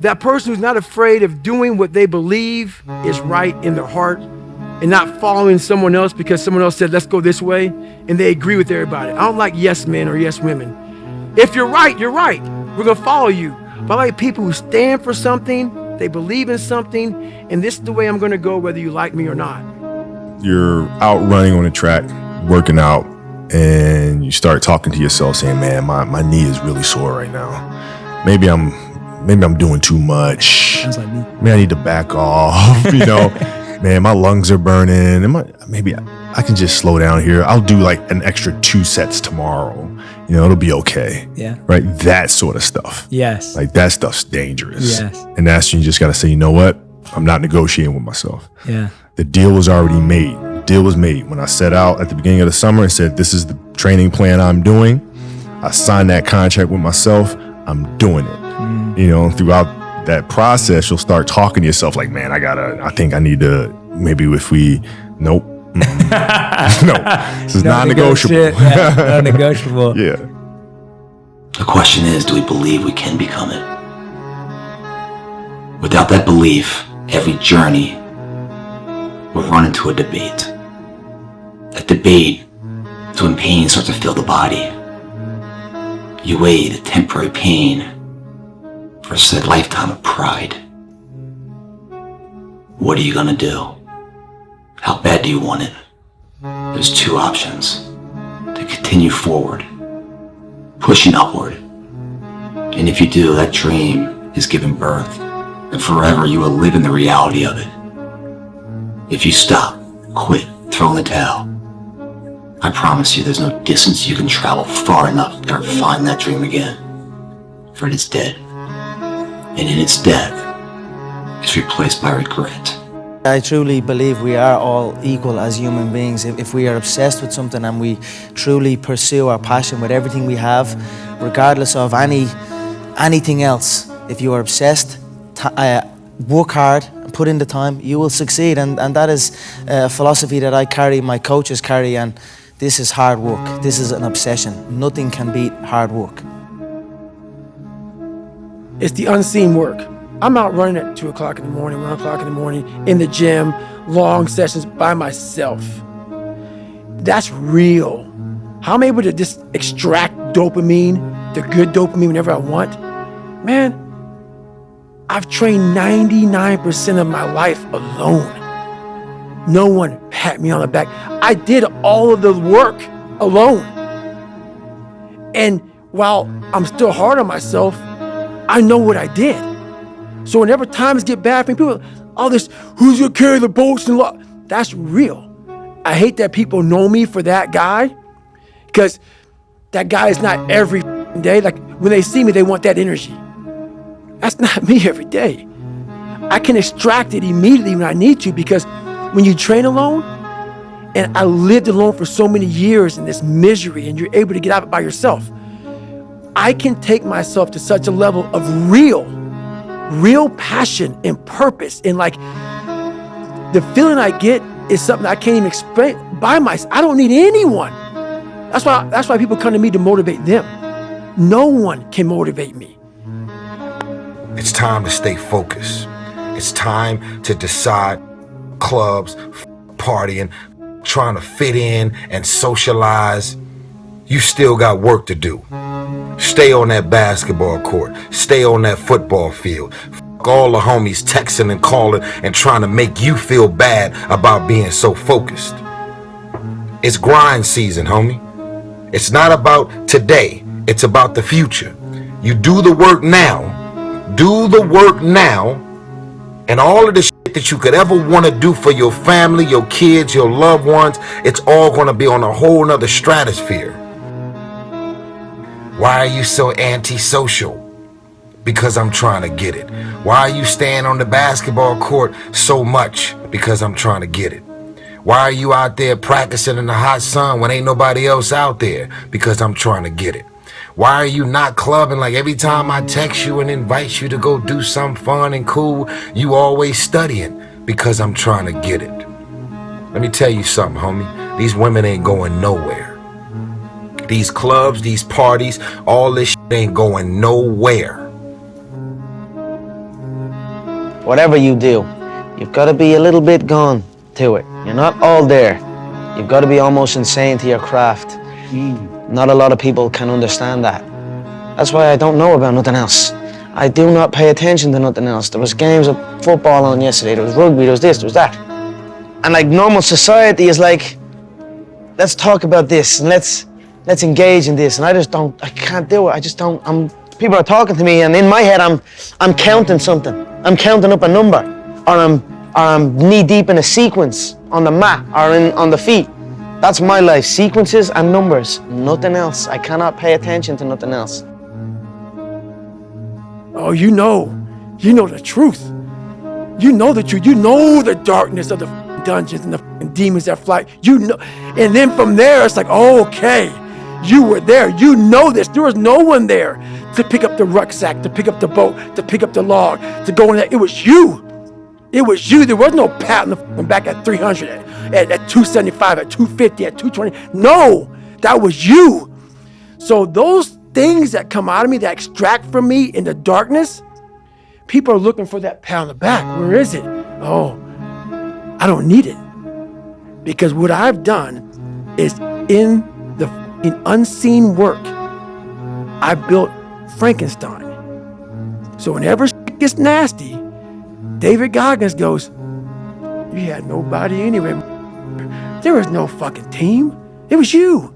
That person who's not afraid of doing what they believe is right in their heart and not following someone else because someone else said, let's go this way, and they agree with everybody. I don't like yes men or yes women. If you're right, you're right. We're gonna follow you. But I like people who stand for something, they believe in something, and this is the way I'm gonna go whether you like me or not. You're out running on a track, working out, and you start talking to yourself saying, man, my knee is really sore right now. Maybe I'm doing too much. Sounds like me. Maybe I need to back off, Man, my lungs are burning. Maybe I can just slow down here. I'll do like an extra 2 sets tomorrow. It'll be okay. Yeah. Right? That sort of stuff. Yes. Like that stuff's dangerous. Yes. And that's when you just got to say, you know what? I'm not negotiating with myself. Yeah. The deal was already made. The deal was made. When I set out at the beginning of the summer and said, this is the training plan I'm doing, I signed that contract with myself. I'm doing it. Throughout that process, you'll start talking to yourself like, man, I think I need to, nope. No, this is non-negotiable. Yeah, non-negotiable. Yeah. The question is, do we believe we can become it? Without that belief, every journey will run into a debate. That debate is when pain starts to fill the body. You weigh the temporary pain versus a lifetime of pride. What are you gonna do? How bad do you want it? There's 2 options. To continue forward, pushing upward. And if you do, that dream is given birth, and forever you will live in the reality of it. If you stop, quit, throw in the towel, I promise you there's no distance you can travel far enough to ever find that dream again. For it is dead. And in its death, it's replaced by regret. I truly believe we are all equal as human beings. If we are obsessed with something and we truly pursue our passion with everything we have, regardless of anything else, if you are obsessed, work hard, put in the time, you will succeed. And that is a philosophy that I carry, my coaches carry, and this is hard work. This is an obsession. Nothing can beat hard work. It's the unseen work. I'm out running at 2 o'clock in the morning, 1 o'clock in the morning, in the gym, long sessions by myself. That's real. How I'm able to just extract dopamine, the good dopamine whenever I want. Man, I've trained 99% of my life alone. No one pat me on the back. I did all of the work alone. And while I'm still hard on myself, I know what I did. So whenever times get bad for me, people, all this, who's gonna carry the boats and law? That's real. I hate that people know me for that guy, because that guy is not every day. Like when they see me, they want that energy. That's not me every day. I can extract it immediately when I need to, because when you train alone, and I lived alone for so many years in this misery, and you're able to get out of it by yourself, I can take myself to such a level of real passion and purpose, and like the feeling I get is something I can't even explain by myself. I don't need anyone. That's why people come to me to motivate them. No one can motivate me. It's time to stay focused. It's time to decide clubs, partying, trying to fit in and socialize. You still got work to do. Stay on that basketball court. Stay on that football field. All the homies texting and calling and trying to make you feel bad about being so focused. It's grind season, homie. It's not about today. It's about the future. You do the work now. Do the work now. And all of the shit that you could ever want to do for your family, your kids, your loved ones, it's all going to be on a whole nother stratosphere. Why are you so antisocial? Because I'm trying to get it. Why are you staying on the basketball court so much? Because I'm trying to get it. Why are you out there practicing in the hot sun when ain't nobody else out there? Because I'm trying to get it. Why are you not clubbing? Like every time I text you and invite you to go do something fun and cool, you always studying? Because I'm trying to get it. Let me tell you something, homie. These women ain't going nowhere. These clubs, these parties, all this shit ain't going nowhere. Whatever you do, you've got to be a little bit gone to it. You're not all there. You've got to be almost insane to your craft. Not a lot of people can understand that. That's why I don't know about nothing else. I do not pay attention to nothing else. There was games of football on yesterday, there was rugby, there was this, there was that. And like normal society is like, let's talk about this and let's engage in this. And I can't do it. I just don't, people are talking to me and in my head I'm counting something. I'm counting up a number, or I'm knee deep in a sequence on the mat or on the feet. That's my life, sequences and numbers, nothing else. I cannot pay attention to nothing else. Oh, you know the truth. You know the truth. You know the darkness of the dungeons and the demons that fly. You know, and then from there, it's like, oh, okay, you were there. You know this. There was no one there to pick up the rucksack, to pick up the boat, to pick up the log, to go in there. It was you. It was you. There was no pat on the back at 300, at 275, at 250, at 220. No, that was you. So those things that come out of me, that extract from me in the darkness, people are looking for that pat on the back. Where is it? Oh, I don't need it. Because what I've done is in the unseen work, I built Frankenstein. So whenever shit gets nasty, David Goggins goes, you had nobody anyway. There was no fucking team. It was you.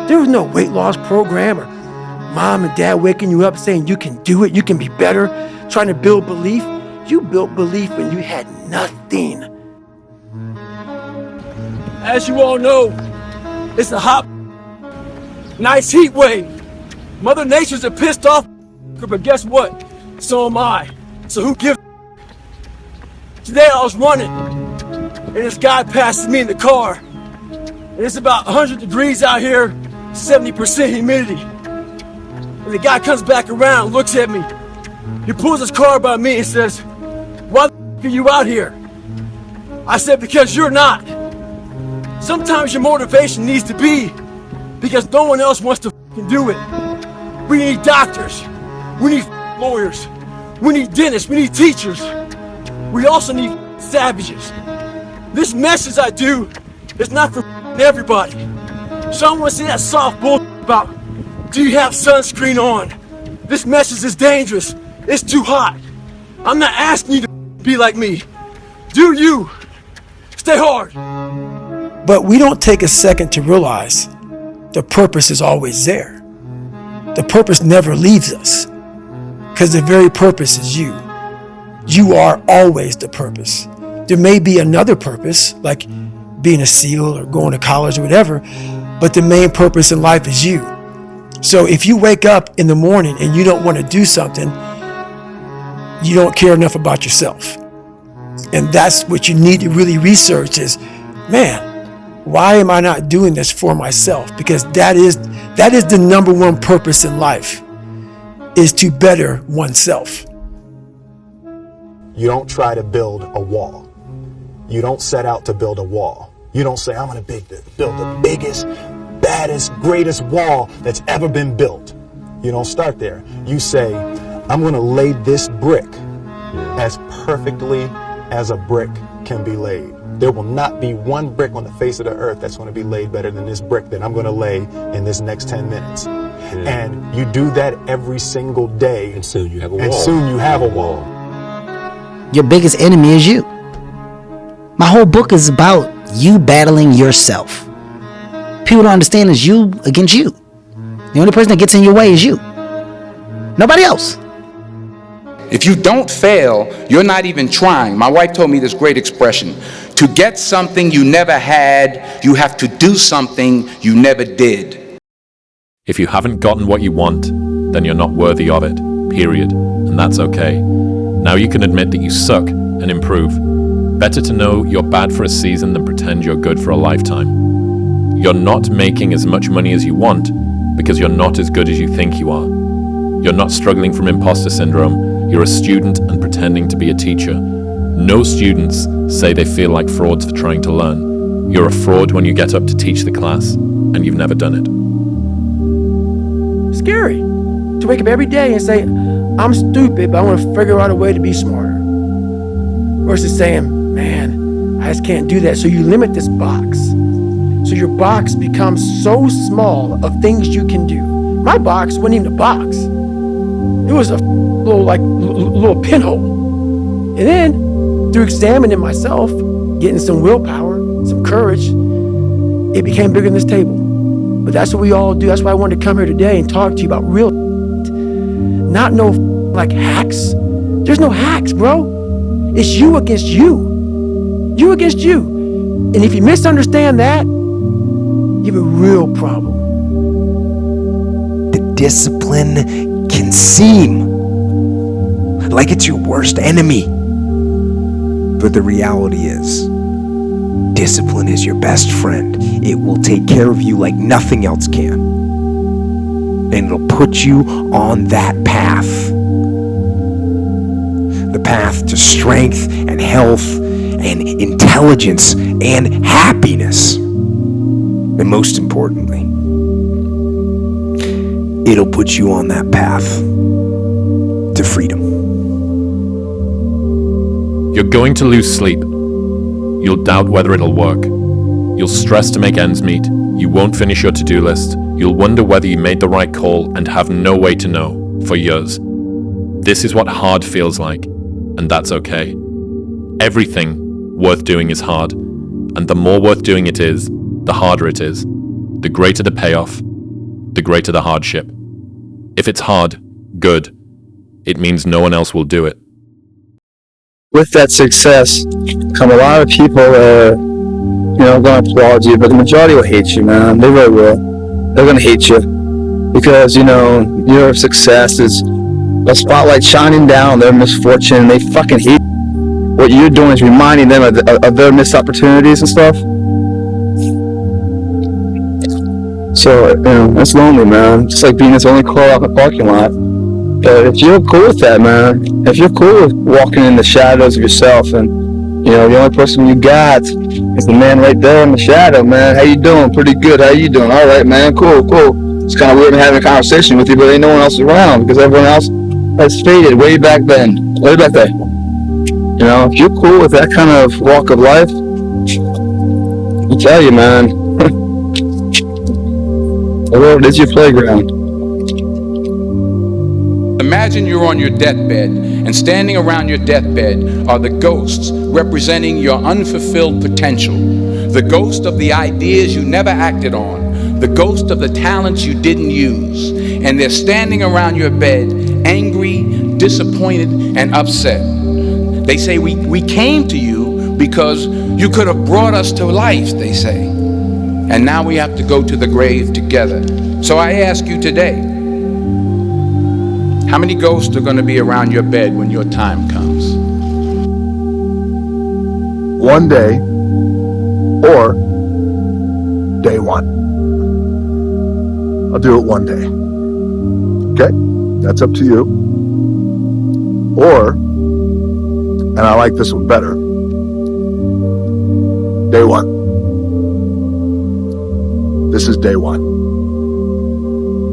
There was no weight loss program or mom and dad waking you up saying you can do it, you can be better, trying to build belief. You built belief when you had nothing. As you all know, it's a hot, nice heat wave. Mother Nature's a pissed off, but guess what? So am I. So who gives? Today I was running, and this guy passes me in the car. And it's about 100 degrees out here, 70% humidity. And the guy comes back around, looks at me. He pulls his car by me and says, why the f*** are you out here? I said, because you're not. Sometimes your motivation needs to be because no one else wants to f***ing do it. We need doctors. We need lawyers. We need dentists. We need teachers. We also need savages. This message I do is not for everybody. So I don't want to see that soft bullshit about, do you have sunscreen on? This message is dangerous. It's too hot. I'm not asking you to be like me. Do you? Stay hard. But we don't take a second to realize the purpose is always there. The purpose never leaves us because the very purpose is you. You are always the purpose. There may be another purpose, like being a SEAL or going to college or whatever, but the main purpose in life is you. So if you wake up in the morning and you don't want to do something, you don't care enough about yourself. And that's what you need to really research is, man, why am I not doing this for myself? Because that is the number one purpose in life, is to better oneself. You don't try to build a wall. You don't set out to build a wall. You don't say, I'm going to build the biggest, baddest, greatest wall that's ever been built. You don't start there. You say, I'm going to lay this brick as perfectly as a brick can be laid. There will not be one brick on the face of the earth that's going to be laid better than this brick that I'm going to lay in this next 10 minutes. And you do that every single day. And soon you have a wall. And soon you have a wall. Your biggest enemy is you. My whole book is about you battling yourself. People don't understand it's you against you. The only person that gets in your way is you. Nobody else. If you don't fail, you're not even trying. My wife told me this great expression. To get something you never had, you have to do something you never did. If you haven't gotten what you want, then you're not worthy of it, period. And that's okay. Now you can admit that you suck and improve. Better to know you're bad for a season than pretend you're good for a lifetime. You're not making as much money as you want because you're not as good as you think you are. You're not struggling from imposter syndrome. You're a student and pretending to be a teacher. No students say they feel like frauds for trying to learn. You're a fraud when you get up to teach the class and you've never done it. Scary to wake up every day and say, I'm stupid, but I want to figure out a way to be smarter. Versus saying, man, I just can't do that. So you limit this box. So your box becomes so small of things you can do. My box wasn't even a box. It was a little pinhole. And then through examining myself, getting some willpower, some courage, it became bigger than this table. But that's what we all do. That's why I wanted to come here today and talk to you about real, not no like hacks. There's no hacks, bro. It's you against you. You against you. And if you misunderstand that, you have a real problem. The discipline can seem like it's your worst enemy. But the reality is, discipline is your best friend. It will take care of you like nothing else can. And it'll put you on that path. The path to strength and health and intelligence and happiness. And most importantly, it'll put you on that path to freedom. You're going to lose sleep. You'll doubt whether it'll work. You'll stress to make ends meet. You won't finish your to-do list. You'll wonder whether you made the right call and have no way to know for years. This is what hard feels like, and that's okay. Everything worth doing is hard, and the more worth doing it is, the harder it is. The greater the payoff, the greater the hardship. If it's hard, good. It means no one else will do it. With that success come a lot of people that are, going to applaud you, but the majority will hate you, man. They really will. They're going to hate you because, your success is a spotlight shining down on their misfortune. They fucking hate you. What you're doing is reminding them of their missed opportunities and stuff. So, that's lonely, man. Just like being this only car out in the parking lot. But if you're cool with that, man, if you're cool with walking in the shadows of yourself and, the only person you got is the man right there in the shadow, man. How you doing? Pretty good. How you doing? All right, man. Cool. It's kind of weird having a conversation with you, but ain't no one else around because everyone else has faded way back then. Way back there. If you're cool with that kind of walk of life, I'll tell you, man, the world is your playground. Imagine you're on your deathbed, and standing around your deathbed are the ghosts representing your unfulfilled potential, the ghost of the ideas you never acted on, the ghost of the talents you didn't use, and they're standing around your bed, angry, disappointed, and upset. They say, we came to you because you could have brought us to life, they say, and now we have to go to the grave together. So I ask you today, how many ghosts are going to be around your bed when your time comes? One day, or day one. I'll do it one day. Okay? That's up to you. Or, and I like this one better, day one. This is day one.